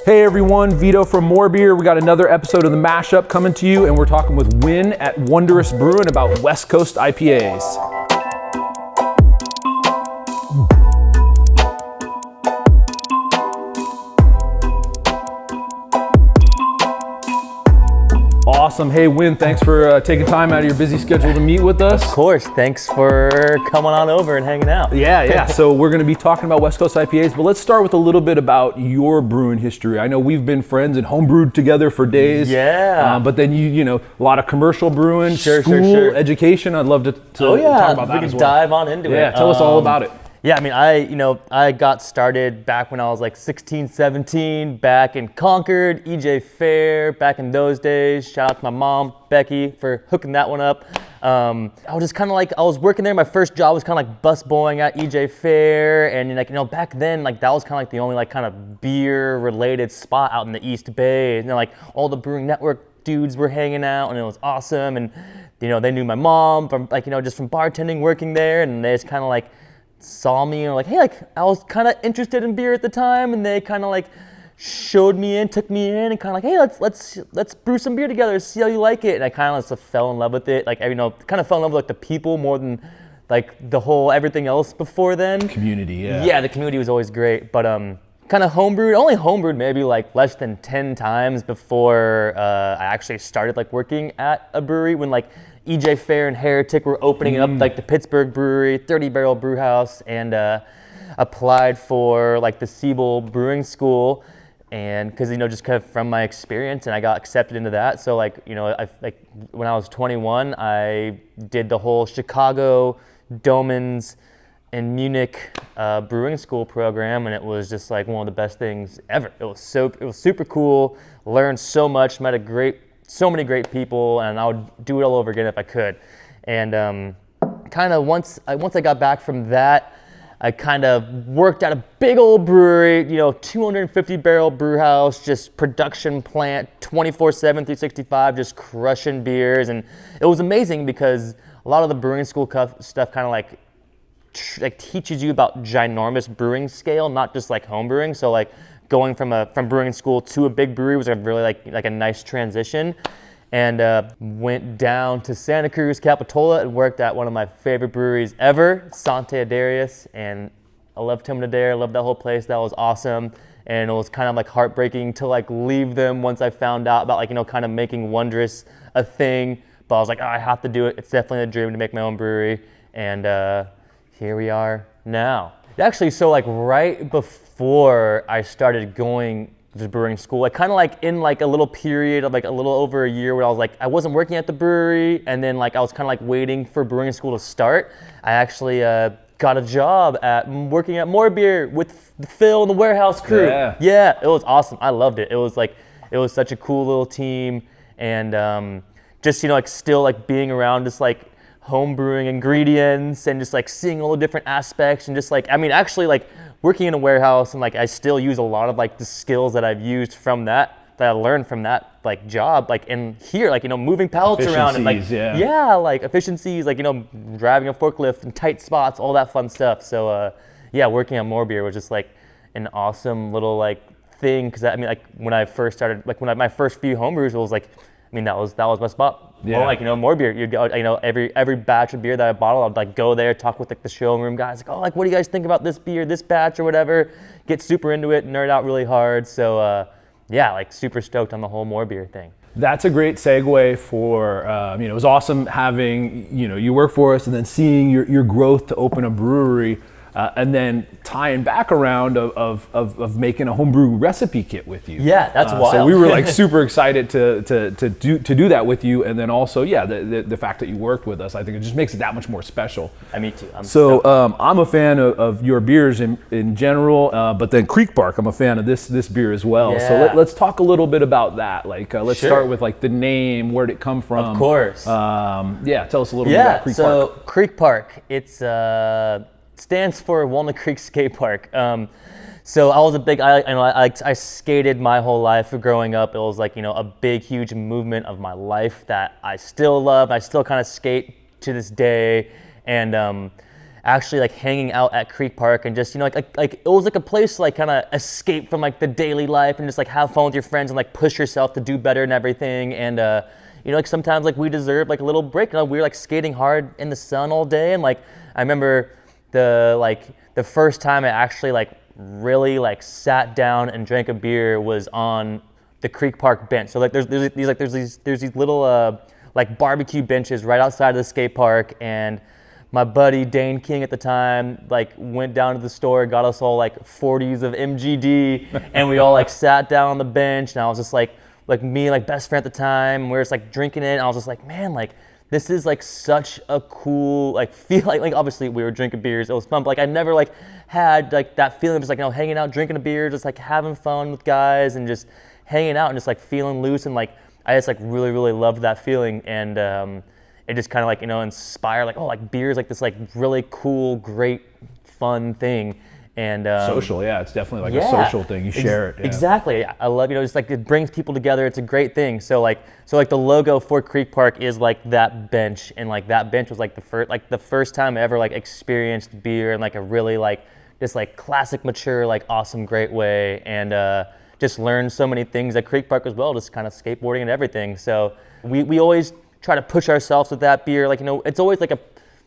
Hey everyone, Vito from MoreBeer. We got another episode of the Mashup coming to you, and we're talking with Wynn at Wondrous Brewing about West Coast IPAs. Awesome. Hey Wynn, thanks for taking time out of your busy schedule to meet with us. Of course, thanks for coming on over and hanging out. Yeah. So we're going to be talking about West Coast IPAs, but let's start with a little bit about your brewing history. I know we've been friends and homebrewed together for days. Yeah. But then you know, a lot of commercial brewing, school, education. I'd love to talk about that as well. Dive on into it. Yeah, tell us all about it. Yeah, I mean, I got started back when I was like 16, 17, back in Concord, EJ Fair, back in those days. Shout out to my mom, Becky, for hooking that one up. I was just kind of like, I was working there. My first job was kind of like busboying at EJ Fair. And like, you know, back then, like that was kind of like the only like kind of beer related spot out in the East Bay. And like all the Brewing Network dudes were hanging out and it was awesome. And, you know, they knew my mom from like, you know, just from bartending, working there. And they just kind of like, saw me and like, hey, like I was kind of interested in beer at the time, and they kind of like showed me in, took me in, and kind of like, hey, let's brew some beer together, see how you like it. And I kind of just fell in love with it. Like, you know, kind of fell in love with like the people more than like the whole everything else before then. Community, yeah. Yeah, the community was always great, but kind of only homebrewed maybe like less than 10 times before I actually started like working at a brewery when like EJ Fair and Heretic were opening up like the Pittsburgh Brewery, 30-barrel brew house, and applied for like the Siebel Brewing School, and because, you know, just kind of from my experience, and I got accepted into that. So like, you know, like when I was 21, I did the whole Chicago, Domans, and Munich brewing school program, and it was just like one of the best things ever. It was super cool. Learned so much. Met so many great people, and I would do it all over again if I could. And kind of once I got back from that, I kind of worked at a big old brewery, you know, 250-barrel brew house, just production plant, 24/7, 365, just crushing beers. And it was amazing because a lot of the brewing school stuff kind of like teaches you about ginormous brewing scale, not just like home brewing. So like going from brewing school to a big brewery was a really like a nice transition, and went down to Santa Cruz, Capitola, and worked at one of my favorite breweries ever, Sante Adarius, and I loved Tim Adair, loved that whole place. That was awesome, and it was kind of like heartbreaking to like leave them once I found out about like, you know, kind of making Wondrous a thing, but I was like, oh, I have to do it. It's definitely a dream to make my own brewery, and here we are now. Actually, so like right before I started going to brewing school, like kind of like in like a little period of like a little over a year where I was like, I wasn't working at the brewery, and then like I was kind of like waiting for brewing school to start. I actually got a job working at MoreBeer with Phil and the warehouse crew. Yeah, it was awesome. I loved it. It was such a cool little team, and just, you know, like still like being around just like home brewing ingredients and just like seeing all the different aspects, and just like, I mean, actually like working in a warehouse, and like I still use a lot of like the skills that I've used from that I learned from that like job, like in here, like, you know, moving pallets around and like like efficiencies, like, you know, driving a forklift in tight spots, all that fun stuff. So yeah, working on MoreBeer was just like an awesome little like thing, because I mean, like when I first started, like my first few homebrews, it was like, I mean, that was my spot. Yeah. Well, like, you know, MoreBeer, you'd go, you know, every batch of beer that I bottle, I'd like go there, talk with like the showroom guys, like, oh, like, what do you guys think about this beer, this batch or whatever, get super into it, nerd out really hard. So yeah, like super stoked on the whole MoreBeer thing. That's a great segue for, you know, it was awesome having, you know, you work for us and then seeing your growth to open a brewery. And then tying back around of making a homebrew recipe kit with you. Yeah, that's wild. So we were like super excited to do that with you, and then also the fact that you worked with us, I think it just makes it that much more special. Me too. I'm a fan of your beers in general, but then Creek Park, I'm a fan of this beer as well. Yeah. So let's talk a little bit about that. Like let's start with like the name, where'd it come from? Of course. Yeah, tell us a little bit about Creek Park. So Creek Park, it's stands for Walnut Creek Skate Park. So I was I skated my whole life growing up. It was like, you know, a big, huge movement of my life that I still love. I still kind of skate to this day. And actually like hanging out at Creek Park and just, you know, like it was like a place to like kind of escape from like the daily life and just like have fun with your friends and like push yourself to do better and everything. And you know, like sometimes like we deserve like a little break. You know, we were like skating hard in the sun all day, and like I remember the first time I actually like really like sat down and drank a beer was on the Creek Park bench. So like there's these little like barbecue benches right outside of the skate park, and my buddy Dane King at the time like went down to the store, got us all like 40s of MGD, and we all like sat down on the bench, and I was just like me, like best friend at the time, and we were just like drinking it, and I was just like, man, like this is like such a cool like feel, like obviously we were drinking beers, it was fun, but like I never like had like that feeling of just like, you know, hanging out, drinking a beer, just like having fun with guys and just hanging out and just like feeling loose, and like I just like really loved that feeling. And it just kind of like, you know, inspired like, oh, like beer is like this like really cool, great, fun thing. And social, yeah, it's definitely like a social thing. You share it. Yeah. Exactly. I love, you know, just like it brings people together. It's a great thing. So like the logo for Creek Park is like that bench, and like that bench was like the first time I ever like experienced beer in like a really like just like classic, mature, like awesome, great way. And just learned so many things at Creek Park as well, just kind of skateboarding and everything. So we always try to push ourselves with that beer. Like, you know, it's always like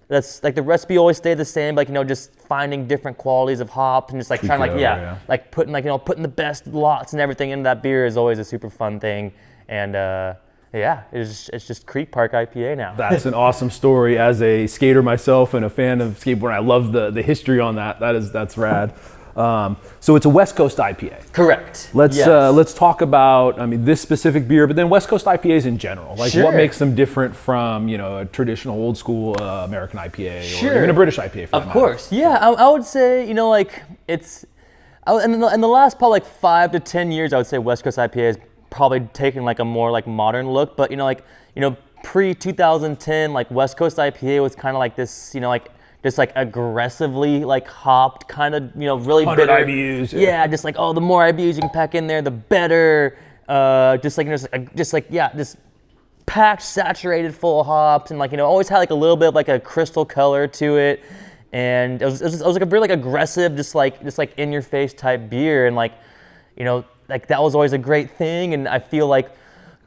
that's like the recipe always stayed the same, like, you know, just finding different qualities of hops and just like trying to like, like putting like, you know, putting the best lots and everything into that beer is always a super fun thing. And it's just Creek Park IPA now. That's an awesome story. As a skater myself and a fan of skateboarding, I love the history on that. That's rad. So it's a West Coast IPA. Correct. Let's talk about, I mean, this specific beer, but then West Coast IPAs in general. Like, what makes them different from, you know, a traditional old school American IPA or even a British IPA? Of course. Yeah, I would say, you know, like it's, in the last probably like 5 to 10 years, I would say West Coast IPA has probably taken like a more like modern look. But, you know, like, you know, pre 2010, like West Coast IPA was kind of like this, you know, like just like aggressively like hopped, kind of, you know, really 100 bitter. IBUs. Yeah, just like, oh, the more IBUs you can pack in there, the better. Just like, you know, just packed, saturated, full of hops, and like, you know, always had like a little bit of like a crystal color to it, and it was like a really like aggressive, just like in your face type beer, and like, you know, like that was always a great thing. And I feel like,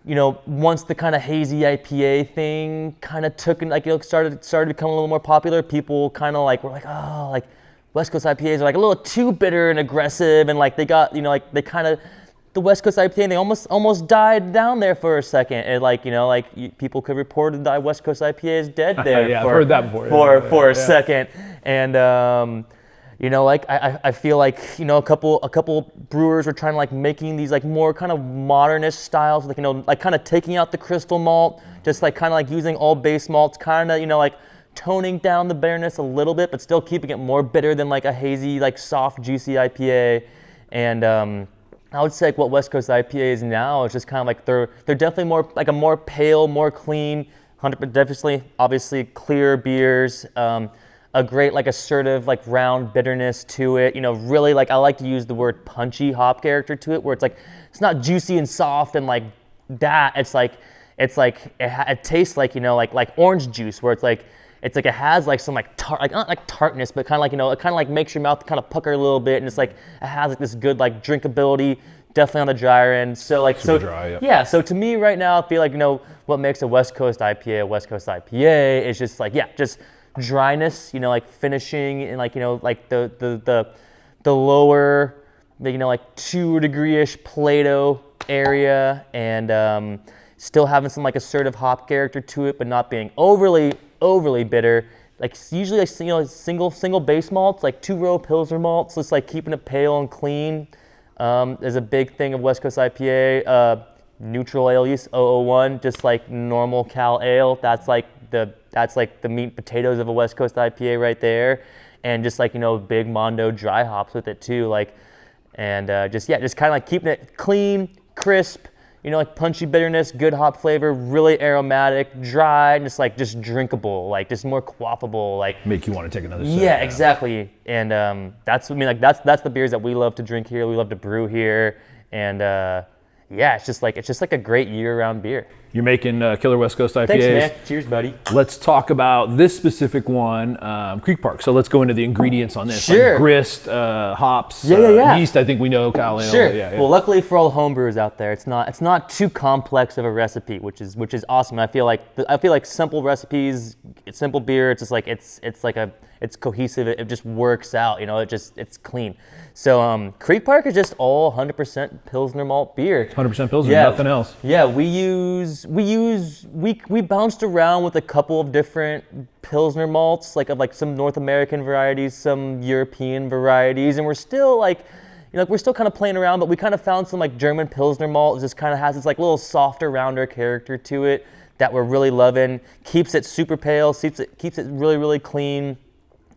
you know, once the kind of hazy IPA thing kind of took and like, you know, started to become a little more popular, people kind of like were like, oh, like West Coast IPAs are like a little too bitter and aggressive, and like they got, you know, like they kind of, the West Coast IPA, they almost died down there for a second. And like, you know, like people could report that West Coast IPA is dead there. Yeah, I've heard that before. For a second. And you know, like I feel like, you know, a couple brewers were trying to like making these like more kind of modernist styles, like, you know, like kind of taking out the crystal malt, just like kind of like using all base malts, kind of, you know, like toning down the bitterness a little bit, but still keeping it more bitter than like a hazy, like soft, juicy IPA. And I would say like what West Coast IPA is now is just kind of like they're definitely more like a more pale, more clean, 100%, definitely obviously clear beers. A great like assertive like round bitterness to it, you know, really like I like to use the word punchy hop character to it, where it's like it's not juicy and soft and like that, it's like it tastes like, you know, like orange juice, where it's like it has like some like like not like tartness, but kind of like, you know, it kind of like makes your mouth kind of pucker a little bit, and it's like it has like this good like drinkability, definitely on the drier end. So like super dry, yep. Yeah, so to me right now I feel like, you know, what makes a West Coast IPA is just like, yeah, just dryness, you know, like finishing in like, you know, like the lower, you know, like 2-degree-ish Plato area, and still having some like assertive hop character to it, but not being overly bitter. Like usually like, you know, single base malts, like 2-row Pilsner malts, just like keeping it pale and clean is a big thing of West Coast IPA. Neutral ale yeast 001, just like normal Cal ale. That's like the meat and potatoes of a West Coast IPA right there, and just like, you know, big Mondo dry hops with it too, like, and just kind of like keeping it clean, crisp, you know, like punchy bitterness, good hop flavor, really aromatic, dry, and just drinkable, like just more quaffable, like make you want to take another sip. Yeah, exactly. And that's, I mean, like that's the beers that we love to drink here. We love to brew here, and yeah, it's just like a great year-round beer. You're making killer West Coast IPAs. Thanks, man. Cheers, buddy. Let's talk about this specific one, Creek Park. So let's go into the ingredients on this. Sure. Like grist, hops, Yeah. yeast. I think we know, Cal. Sure. Yeah. Well, luckily for all homebrewers out there, it's not too complex of a recipe, which is awesome. I feel like simple recipes, simple beer. It's just like it's cohesive. It just works out. It's clean. So Creek Park is just all 100% Pilsner malt beer. 100% Pilsner, nothing else. Yeah, we bounced around with a couple of different Pilsner malts, like some North American varieties, some European varieties, and we're still we're still kind of playing around, but we kind of found some like German Pilsner malt. It just kind of has this like little softer, rounder character to it that we're really loving. Keeps it super pale, keeps it really, really clean.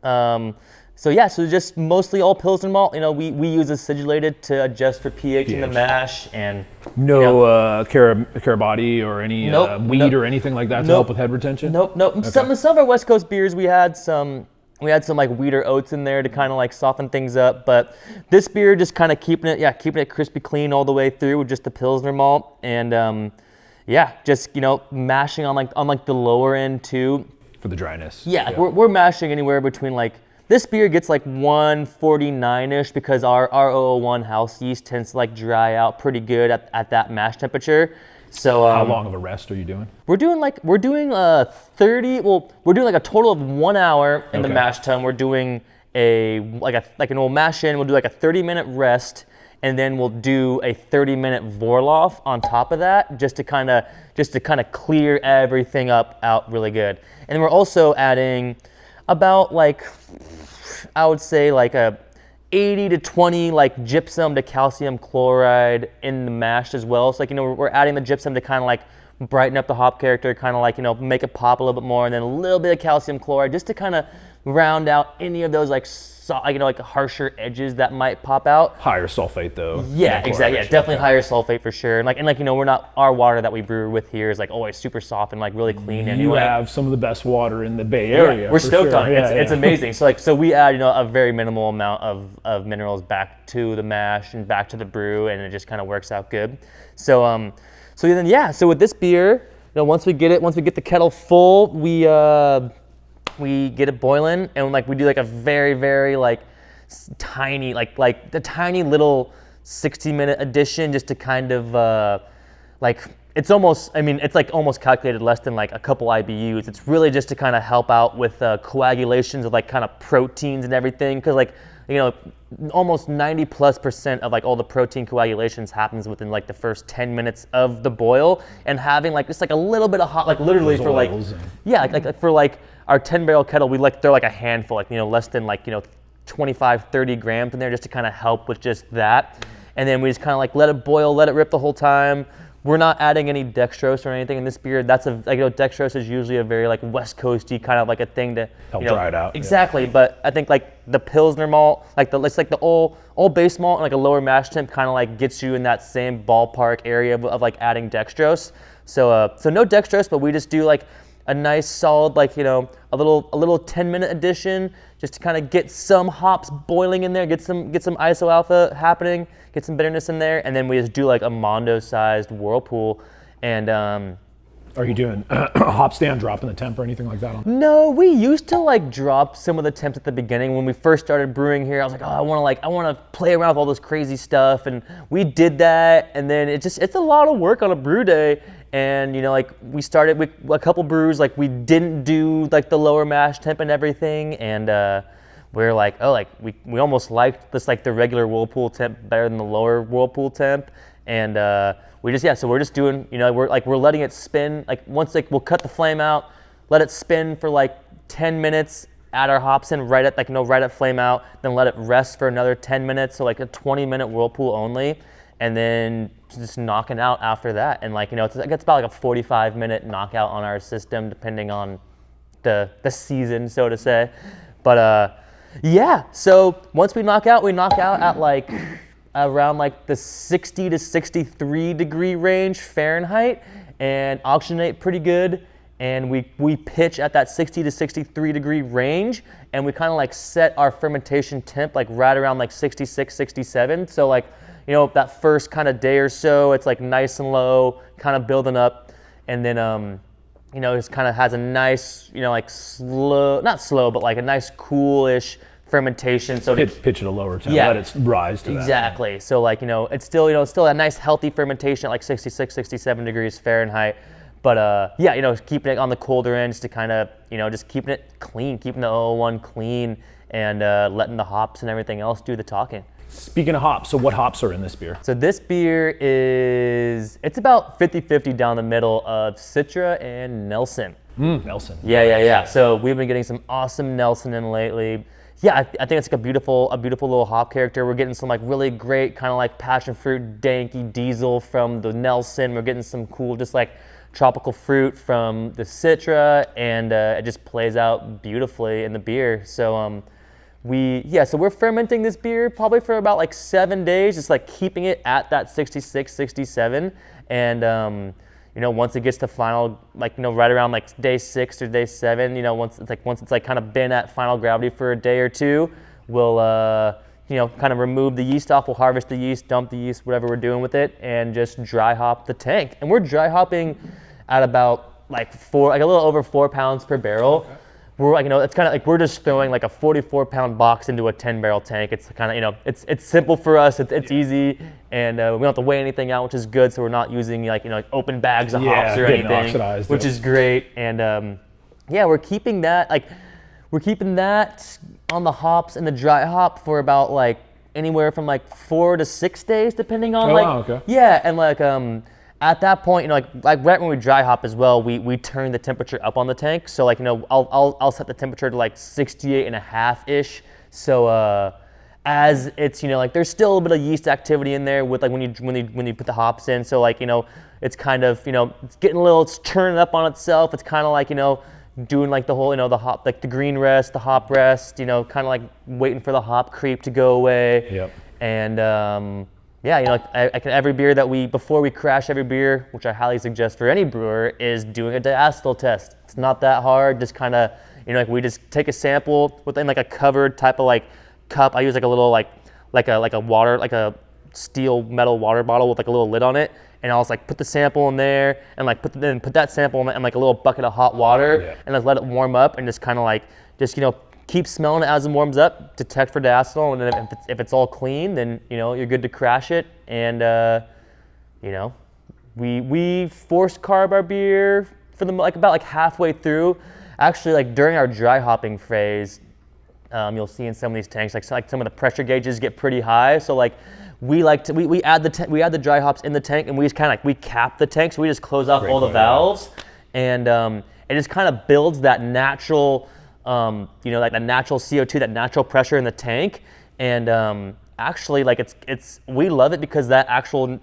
So just mostly all Pilsner malt. We use acidulated to adjust for pH in the mash, and no Carabati or any wheat or anything like that to help with head retention. Nope. Okay. Some of our West Coast beers we had some like wheat or oats in there to kind of like soften things up, but this beer just kind of keeping it crispy clean all the way through with just the Pilsner malt, and just mashing on the lower end too for the dryness. Yeah. We're mashing anywhere between this beer gets 149-ish because our 001 house yeast tends to dry out pretty good at that mash temperature. So how long of a rest are you doing? We're doing a total of 1 hour in the mash tun. We're doing we'll mash in, we'll do a 30-minute rest, and then we'll do a 30-minute Vorlauf on top of that just to kind of clear everything out really good. And then we're also adding about I would say a 80 to 20 gypsum to calcium chloride in the mash as well. So we're adding the gypsum to kind of brighten up the hop character, kind of make it pop a little bit more, and then a little bit of calcium chloride just to kind of round out any of those harsher edges that might pop out. Higher sulfate though. Yeah, exactly. Yeah, definitely higher sulfate for sure. And we're not, our water that we brew with here is always super soft and really clean. You have some of the best water in the Bay Area. Yeah, we're stoked on it. It's amazing. So we add a very minimal amount of minerals back to the mash and back to the brew, and it just kind of works out good. So with this beer, once we get the kettle full, we get it boiling, and we do a very, very tiny, the tiny little 60-minute addition just to kind of it's almost, it's almost calculated less than a couple IBUs. It's really just to kind of help out with coagulations of kind of proteins and everything, because almost 90+% of all the protein coagulations happens within the first 10 minutes of the boil, and having just a little bit of hot, literally for for our 10-barrel kettle, we throw a handful, less than 25, 30 grams in there just to kind of help with just that. And then we just kind of let it boil, let it rip the whole time. We're not adding any dextrose or anything in this beer. That's dextrose is usually a very West Coasty kind of a thing to help dry it out. Exactly, yeah. But I think the Pilsner malt, the old base malt and a lower mash temp kind of gets you in that same ballpark area of adding dextrose. So no dextrose, but we just do a nice solid a little 10-minute addition just to kind of get some hops boiling in there, get some iso alpha happening, get some bitterness in there, and then we just do a Mondo-sized whirlpool. And are you doing a hop stand, dropping the temp or anything like that on? No, we used to drop some of the temps at the beginning when we first started brewing here. I was I want to play around with all this crazy stuff, and we did that, and then it's a lot of work on a brew day. And we started with a couple brews, we didn't do the lower mash temp and everything, and we're we almost liked this the regular whirlpool temp better than the lower whirlpool temp, and so we're just doing we're letting it spin. Once we'll cut the flame out, let it spin for 10 minutes, add our hops in right at flame out, then let it rest for another 10 minutes, so a 20-minute whirlpool only, and then just knocking out after that. And it gets about a 45-minute knockout on our system, depending on the season, so to say. But so once we knock out at around the 60 to 63 degree range Fahrenheit, and oxygenate pretty good. and we pitch at that 60 to 63 degree range, and we kind of like set our fermentation temp like right around like 66, 67. So like, you know, that first kind of day or so, it's like nice and low, kind of building up, and then you know, it kind of has a nice, you know, like slow, not slow, but like a nice coolish fermentation. So pitch at a lower temp, let it rise to that. Exactly. So like, you know, it's still, you know, still a nice healthy fermentation at like 66, 67 degrees Fahrenheit. But yeah, you know, keeping it on the colder end just to kind of, you know, just keeping it clean, keeping the 001 clean, and letting the hops and everything else do the talking. Speaking of hops, so what hops are in this beer? So this beer it's about 50-50 down the middle of Citra and Nelson. Nelson. Yeah. So we've been getting some awesome Nelson in lately. Yeah, I think it's like a beautiful little hop character. We're getting some like really great kind of like passion fruit, danky diesel from the Nelson. We're getting some cool just like tropical fruit from the Citra, and it just plays out beautifully in the beer. So so we're fermenting this beer probably for about like 7 days, just like keeping it at that 66, 67, and you know, once it gets to final, like, you know, right around like day 6 or day 7, you know, once it's like kind of been at final gravity for a day or two, we'll you know, kind of remove the yeast off. We'll harvest the yeast, dump the yeast, whatever we're doing with it, and just dry hop the tank. And we're dry hopping at about like a little over 4 pounds per barrel. Okay. We're like, you know, it's kind of like we're just throwing like a 44-pound box into a 10-barrel tank. It's kind of, you know, it's simple for us. It's easy, and we don't have to weigh anything out, which is good. So we're not using like, you know, like open bags of hops or anything, oxidized, which is great. And yeah, we're keeping that on the hops and the dry hop for about like anywhere from like 4 to 6 days, depending on yeah, and like at that point, you know, like right when we dry hop as well, we turn the temperature up on the tank. So like, you know, I'll set the temperature to like 68.5-ish. So as it's, you know, like there's still a little bit of yeast activity in there with like when you put the hops in. So like, you know, it's kind of, you know, it's turning up on itself. It's kind of like, you know, doing like the whole, you know, the hop, like the green rest, the hop rest, you know, kind of like waiting for the hop creep to go away. Yep. And yeah, you know, like every beer before we crash every beer, which I highly suggest for any brewer, is doing a diacetyl test. It's not that hard. Just kind of, you know, like we just take a sample within like a covered type of like cup. I use like a little like a steel metal water bottle with like a little lid on it, and I'll just like put the sample in there and like put that sample in like a little bucket of hot water, and just let it warm up, and just kind of like you know, keep smelling it as it warms up, detect for diacetyl, and then if it's all clean, then, you know, you're good to crash it. And you know, we force carb our beer for about like halfway through. Actually, like during our dry hopping phase, you'll see in some of these tanks, like some of the pressure gauges get pretty high. So like we add the dry hops in the tank, and we just kind of like we cap the tank, so we just close off all the valves, and it just kind of builds that natural. You know, like the natural CO2, that natural pressure in the tank, and actually, like we love it because that actual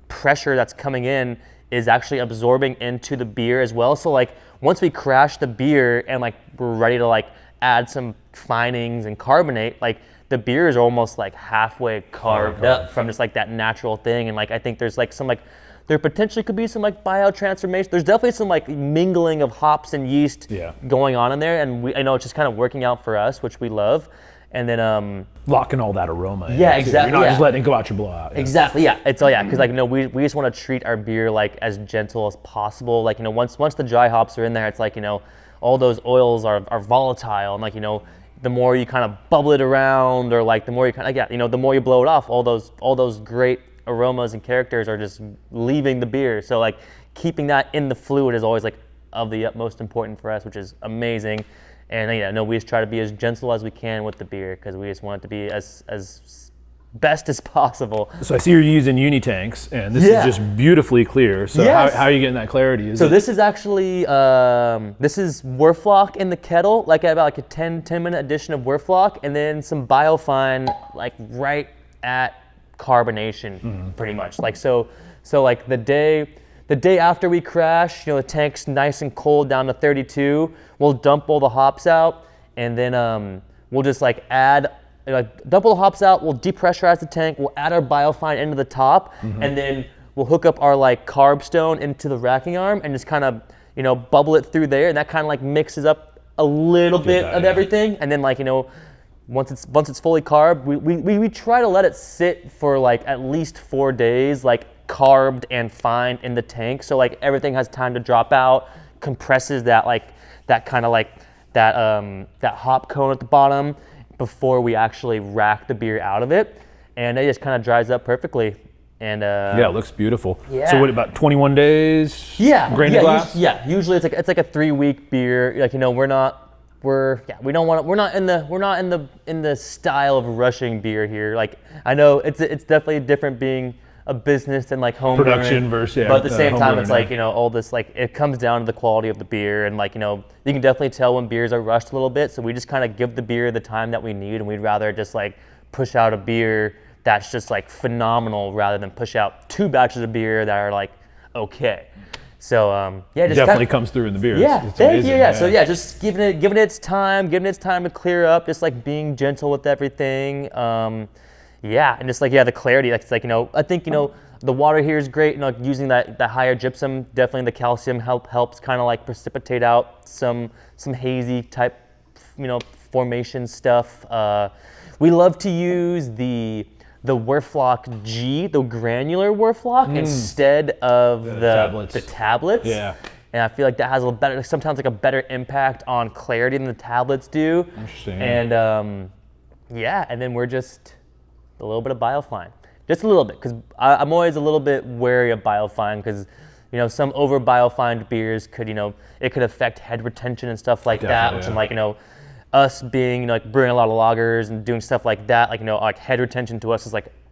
pressure that's coming in is actually absorbing into the beer as well. So like once we crash the beer and like we're ready to like add some finings and carbonate, like the beer is almost like halfway carved up from just like that natural thing. And like I think there's like some like there potentially could be some like biotransformation. There's definitely some like mingling of hops and yeast going on in there, and I know it's just kind of working out for us, which we love. And then locking all that aroma. Yeah, exactly. You're not just letting it go out your blowout. Yeah. Exactly. Yeah. It's because like, you know, we just want to treat our beer like as gentle as possible. Like, you know, once the dry hops are in there, it's like, you know, all those oils are volatile, and like, you know, the more you kind of bubble it around, or like the more you kind of you know, the more you blow it off, all those great aromas and characters are just leaving the beer. So like keeping that in the fluid is always like of the utmost important for us, which is amazing. And you know, we just try to be as gentle as we can with the beer because we just want it to be as best as possible. So I see you're using uni tanks, and this is just beautifully clear. So how are you getting that clarity? This is actually this is Werflock in the kettle, like about like a 10-minute addition of Werflock, and then some Biofine like right at carbonation, pretty much. Like so like the day after we crash, you know, the tank's nice and cold down to 32. We'll dump all the hops out, and then we'll just like add, dump all the hops out. We'll depressurize the tank. We'll add our Biofine into the top, and then we'll hook up our like carb stone into the racking arm, and just kind of, bubble it through there, and that kind of like mixes up a little bit of everything. And then like, once it's fully carb, we try to let it sit for like at least 4 days, like carbed and fine in the tank. So like everything has time to drop out, compresses that hop cone at the bottom before we actually rack the beer out of it. And it just kind of dries up perfectly. And it looks beautiful. Yeah. So what, about 21 days? Yeah. Grain to glass? Usually it's like a 3-week beer. Like, we're not in the style of rushing beer here. Like, I know it's definitely different being a business and like home production versus but at the same time it's like all this, like, it comes down to the quality of the beer, and like, you can definitely tell when beers are rushed a little bit. So we just kind of give the beer the time that we need, and we'd rather just like push out a beer that's just like phenomenal rather than push out 2 batches of beer that are like okay. So just definitely comes through in the beer. Yeah, it's amazing. Yeah. So just giving it its time to clear up, just like being gentle with everything. And just like the clarity. Like, it's like, I think the water here is great. Using that higher gypsum, definitely the calcium helps kind of like precipitate out some hazy type formation stuff. We love to use the Werflock G, the granular Werflock, instead of the tablets. Yeah. And I feel like that has sometimes like a better impact on clarity than the tablets do. Interesting. And and then we're just a little bit of biofine, just a little bit, because I'm always a little bit wary of biofine, because some over biofined beers could it could affect head retention and stuff like that, which I'm like us being like brewing a lot of lagers and doing stuff like that, like like head retention to us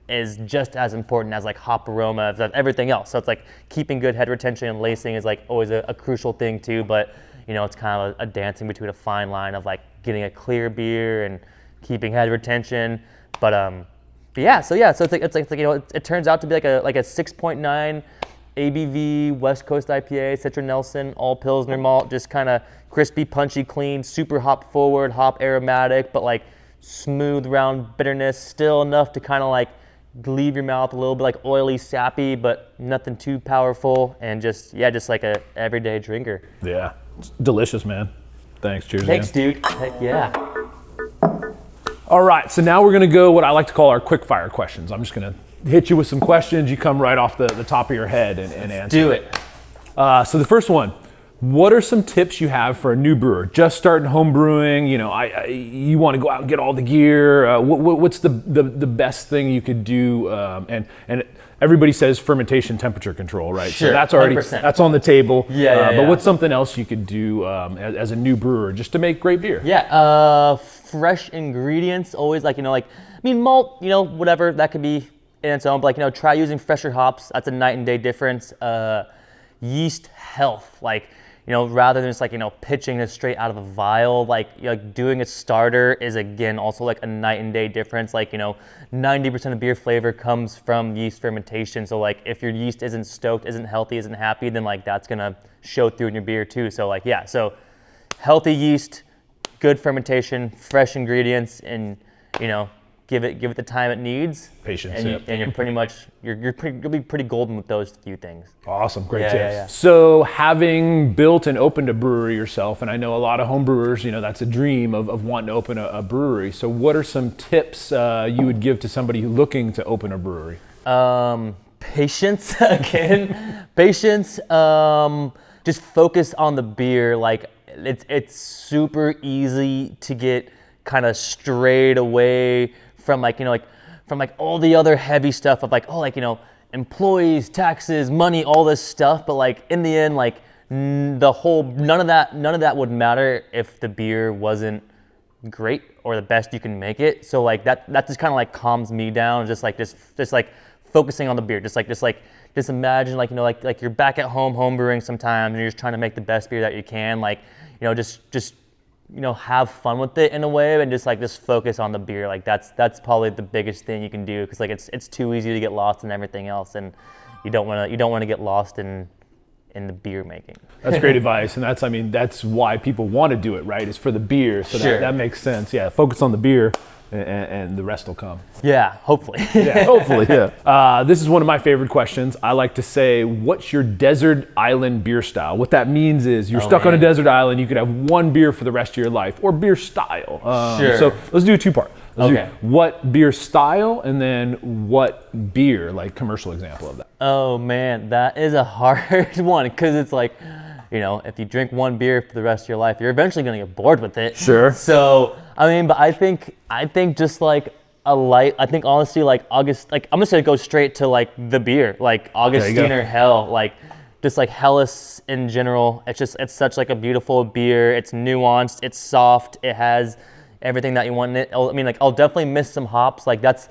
is just as important as like hop aroma, as everything else. So it's like keeping good head retention and lacing is like always a crucial thing too. But it's kind of a dancing between a fine line of like getting a clear beer and keeping head retention. But so it's like it turns out to be like a 6.9 ABV West Coast IPA, Citra Nelson, all Pilsner malt, just kind of crispy, punchy, clean, super hop forward, hop aromatic, but like smooth, round bitterness, still enough to kind of like leave your mouth a little bit like oily, sappy, but nothing too powerful, and just like a everyday drinker. Yeah, it's delicious, man. Thanks, cheers. Thanks, dude. Heck yeah. All right, so now we're gonna go what I like to call our quick fire questions. I'm just gonna hit you with some questions. You come right off the top of your head and answer. Do it. So the first one, what are some tips you have for a new brewer just starting home brewing? You want to go out and get all the gear. What's the best thing you could do? And everybody says fermentation temperature control, right? Sure, so that's already 100%. that's on the table. But what's something else you could do as a new brewer just to make great beer? Fresh ingredients always, malt, whatever, that could be in its own, but try using fresher hops. That's a night and day difference. Yeast health, rather than just pitching it straight out of a vial, doing a starter is again also like a night and day difference. 90% of beer flavor comes from yeast fermentation. So if your yeast isn't stoked, isn't healthy, isn't happy, then that's gonna show through in your beer too. So so healthy yeast, good fermentation, fresh ingredients, and give it the time it needs. Patience. And you're pretty much you'll be pretty golden with those few things. Awesome, great tips. Yeah. So having built and opened a brewery yourself, and I know a lot of homebrewers, that's a dream of wanting to open a brewery. So what are some tips you would give to somebody looking to open a brewery? Patience again. Patience. Just focus on the beer. It's super easy to get kind of strayed away from all the other heavy stuff of employees, taxes, money, all this stuff. But in the end, none of that would matter if the beer wasn't great or the best you can make it. So that just kind of calms me down. Just focusing on the beer. Just imagine you're back at home brewing sometimes, and you're just trying to make the best beer that you can. Just have fun with it in a way, and just focus on the beer. That's probably the biggest thing you can do, because it's too easy to get lost in everything else, and you don't want to get lost in in the beer making. That's great advice, and that's why people want to do it, right? It's for the beer, so Sure. that makes sense. Yeah, focus on the beer, and the rest will come. Yeah, hopefully. Yeah, hopefully, yeah. This is one of my favorite questions. I like to say, what's your desert island beer style? What that means is you're stuck on a desert island, you could have one beer for the rest of your life, or beer style. Sure. So let's do a two-part. Let's Okay. do what beer style, and then what beer, like commercial example of that. Oh man, that is a hard one, because it's like, if you drink one beer for the rest of your life, you're eventually gonna get bored with it. Sure. So, but I think just like I think honestly, like August, like I'm just gonna go straight to like the beer, like Augustiner Hell, like just like Helles in general. It's such like a beautiful beer. It's nuanced, it's soft, it has everything that you want in it. I'll definitely miss some hops. Like that's,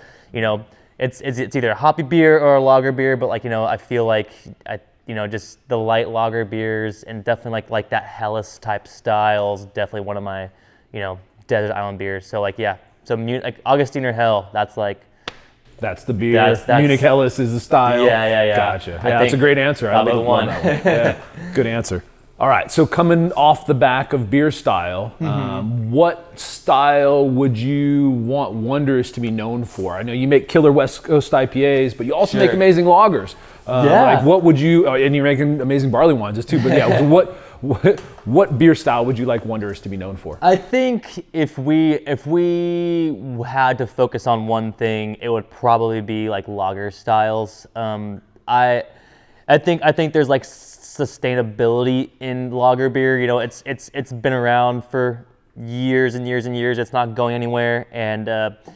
it's either a hoppy beer or a lager beer, but like, I feel like just the light lager beers and definitely like that Helles type styles, definitely one of my, desert island beers. So like, yeah. So like Augustiner Hell, that's like. That's the beer. That's Munich Helles is the style. Yeah. Gotcha. Yeah, that's a great answer. I love the one. that one. Yeah, good answer. All right, so coming off the back of beer style, what style would you want Wondrous to be known for? I know you make killer West Coast IPAs, but you also make amazing lagers. Like what would you, and you're making amazing barley wines too, but yeah, what beer style would you like Wondrous to be known for? I think if we had to focus on one thing, it would probably be like lager styles. I think there's like sustainability in lager beer. It's been around for years and years and years. It's not going anywhere, and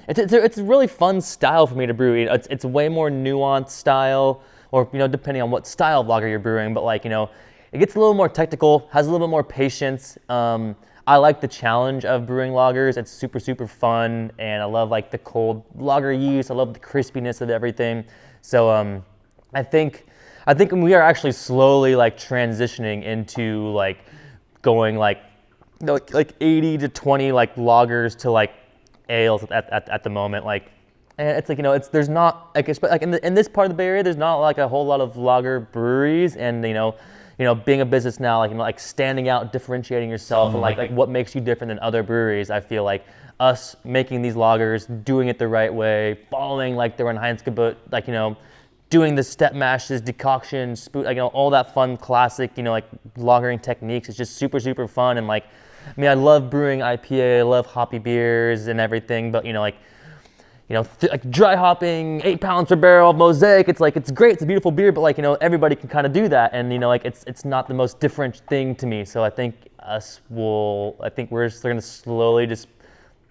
it's a really fun style for me to brew. It's way more nuanced style, or depending on what style of lager you're brewing. But like it gets a little more technical, has a little bit more patience. I like the challenge of brewing lagers. It's super, super fun, and I love like the cold lager yeast. I love the crispiness of everything. So I think we are actually slowly like transitioning into like going like 80 to 20 like lagers to like ales at the moment. Like, and it's like there's not like in this part of the Bay Area, there's not like a whole lot of lager breweries, and being a business now, like standing out, differentiating yourself, and like what makes you different than other breweries. I feel like us making these lagers, doing it the right way, following like the Reinheitsgebot, like doing the step mashes, decoction, all that fun classic, like lagering techniques. It's just super, super fun. And like, I love brewing IPA, I love hoppy beers and everything, but like dry hopping, 8 pounds per barrel, mosaic, it's great, it's a beautiful beer, but like, everybody can kind of do that. And it's not the most different thing to me. So I think we're just going to slowly just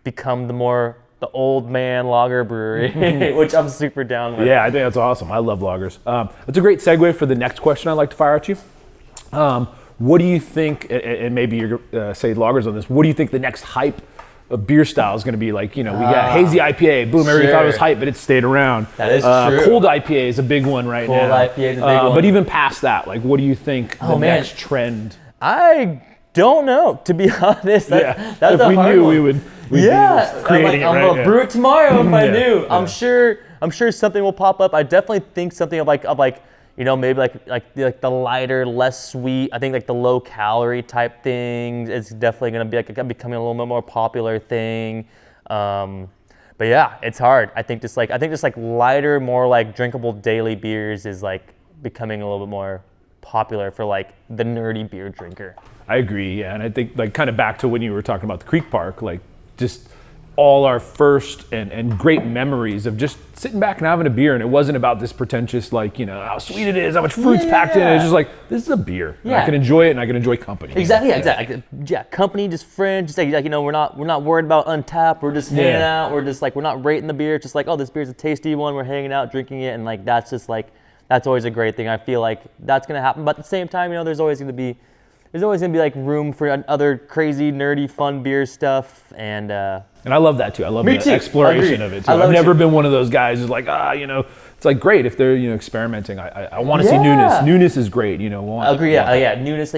become the old man lager brewery, which I'm super down with. Yeah, I think that's awesome. I love lagers. That's a great segue for the next question I'd like to fire at you. What do you think, and maybe you're say lagers on this, what do you think the next hype of beer style is going to be? Like, we got hazy IPA, boom, everybody thought it was hype, but it stayed around. That is true. Cold IPA is a big one right now. Cold IPA is a big one. But even past that, like, what do you think next trend? I don't know, to be honest. That's if we knew, we would. We'd be creating I'm gonna brew it tomorrow if I knew. I'm sure something will pop up. I definitely think something of maybe like the lighter, less sweet. I think like the low calorie type things is definitely gonna be becoming a little bit more popular thing. But yeah, it's hard. I think just like lighter, more like drinkable daily beers is like becoming a little bit more popular for like the nerdy beer drinker. I agree, yeah, and I think like kind of back to when you were talking about the Creek Park, like just all our first and great memories of just sitting back and having a beer, and it wasn't about this pretentious like how sweet it is, how much fruit's packed in it. It's just like, this is a beer. Yeah. I can enjoy it, and I can enjoy company. Exactly. Yeah, company, just friends, just like we're not worried about Untapped. We're just hanging out. We're just like, we're not rating the beer. It's just like, oh, this beer's a tasty one. We're hanging out, drinking it, and like that's just like, that's always a great thing. I feel like that's gonna happen, but at the same time, there's always gonna be like room for other crazy, nerdy, fun beer stuff, and I love that too. I love the exploration of it too. I've never been one of those guys who's like, it's like great if they're experimenting. I want to see newness. Newness is great. I agree. Newness.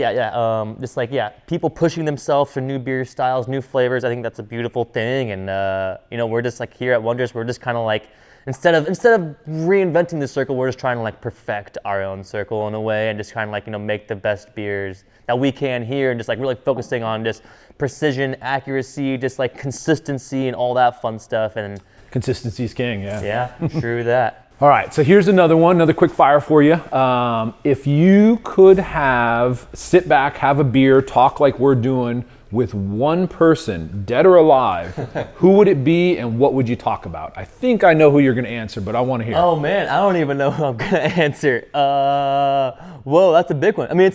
Just like people pushing themselves for new beer styles, new flavors. I think that's a beautiful thing, and we're just like here at Wondrous, we're just kind of like instead of reinventing the circle, we're just trying to like perfect our own circle in a way, and just trying to like, you know, make the best beers that we can here, and just like really focusing on just precision, accuracy, just like consistency and all that fun stuff. And consistency's king. yeah, true that. All right, so here's another quick fire for you. If you could sit back, have a beer, talk like we're doing with one person, dead or alive, who would it be and what would you talk about? I think I know who you're gonna answer, but I wanna hear. Oh man, I don't even know who I'm gonna answer. Whoa, that's a big one. I mean,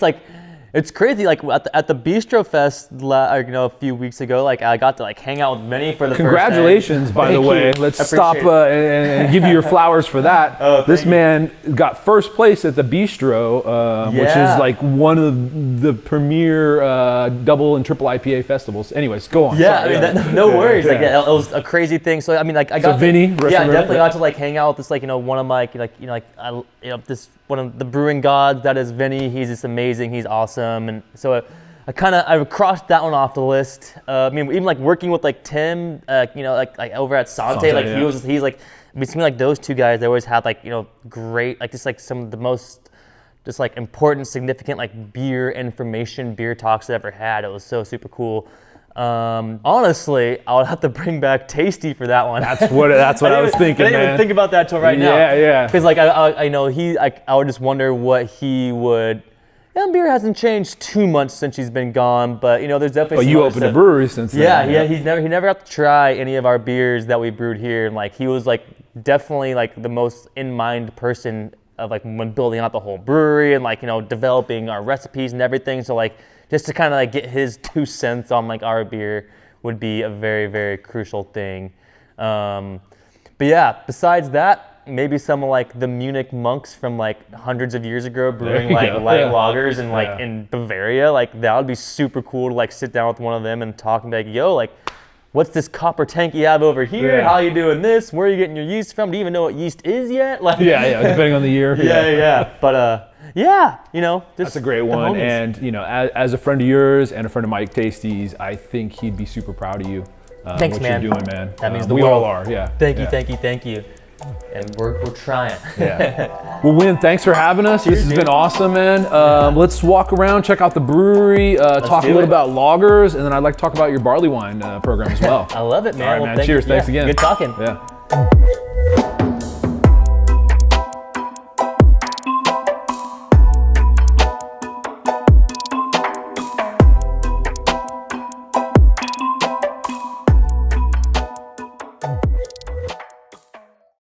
it's crazy. Like at the Bistro Fest, a few weeks ago, like I got to like hang out with Vinny for the Congratulations, by the way. Let's stop and give you your flowers for that. This man got first place at the Bistro, which is like one of the premier double and triple IPA festivals. Anyways, go on. Yeah, Sorry, I mean, no worries. Like it was a crazy thing. So I mean, like I got Vinny, I definitely got to like hang out with this one of my this one of the brewing gods that is Vinny. He's just amazing. He's awesome. And so I crossed that one off the list. I mean, even like working with like Tim, like over at Sante, like yeah. he's like, between like those two guys, they always had like, you know, great, like just like some of the most just like important, significant like beer information, beer talks I've ever had. It was so super cool. Honestly, I would have to bring back Tasty for that one. That's what I was thinking, I didn't even think about that till right now. Yeah. Because like I know I would just wonder what he would. Yeah, beer hasn't changed too much since he's been gone, but you know, there's definitely. But you opened a brewery since then. Yeah. He never got to try any of our beers that we brewed here, and like he was like definitely like the most in mind person of like when building out the whole brewery and like, you know, developing our recipes and everything. So like, just to kind of like get his 2 cents on like our beer would be a very, very crucial thing. But yeah, besides that, maybe some of like the Munich monks from like hundreds of years ago brewing like light lagers and like in Bavaria, like that would be super cool to like sit down with one of them and talk and be like, yo, like, what's this copper tank you have over here? How are you doing this? Where are you getting your yeast from? Do you even know what yeast is yet? Like, depending on the year. Yeah. But yeah, you know, that's a great one. And you know, as a friend of yours and a friend of Mike Tasty's, I think he'd be super proud of you. Thanks, what man. you're doing, man. That means we all are. Yeah. Thank you. And we're trying. Yeah. Well, Wynn, thanks for having us. This has been awesome, man. Let's walk around, check out the brewery, talk a little about lagers, and then I'd like to talk about your barley wine program as well. I love it, man. All right, man. Cheers. Thanks again. Good talking. Yeah.